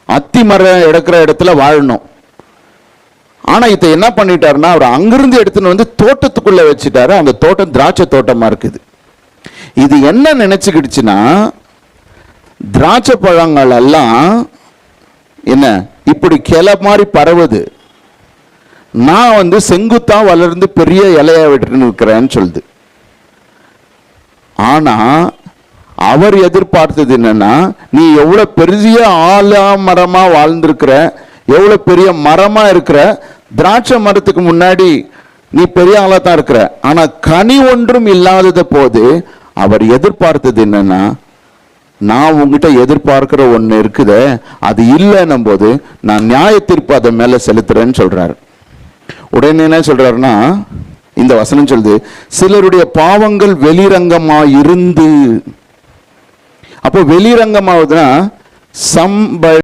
அத்தி மரம் எடுக்கிற இடத்துல வாழணும். ஆனா இதை என்ன பண்ணிட்டாருன்னா, அவர் அங்கிருந்து எடுத்துன்னு வந்து தோட்டத்துக்குள்ள வச்சுட்டாரு. அந்த தோட்டம் திராட்சை தோட்டமா இருக்குது. இது என்ன நினைச்சுக்கிடுச்சுன்னா, திராட்சை பழங்கள் எல்லாம் என்ன இப்படி கிளை மாதிரி பரவுது, நான் வந்து செங்குத்தா வளர்ந்து பெரிய இலையா விட்டு இருக்கிறேன்னு சொல்லுது. ஆனா அவர் எதிர்பார்த்தது என்னன்னா, நீ எவ்வளவு பெரிய ஆலமரமா வாழ்ந்திருக்கிற, எவ்வளவு பெரிய மரமா இருக்கிற, திராட்சை மரத்துக்கு முன்னாடி நீ பெரிய ஆளா தான் இருக்கிற, ஆனா கனி ஒன்றும் இல்லாதத போது அவர் எதிர்பார்த்தது என்னன்னா, நான் உங்ககிட்ட எதிர்பார்க்கிற ஒண்ணு இருக்குது, அது இல்லைன்னும் போது நான் நியாய தீர்ப்பு அதை மேல செலுத்துறேன்னு சொல்றாரு. உடனே என்ன சொல்றாருன்னா, இந்த வசனம் சொல்லுது, சிலருடைய பாவங்கள் வெளிரங்கமா இருந்து. அப்போ வெளிரங்கமாவதுன்னா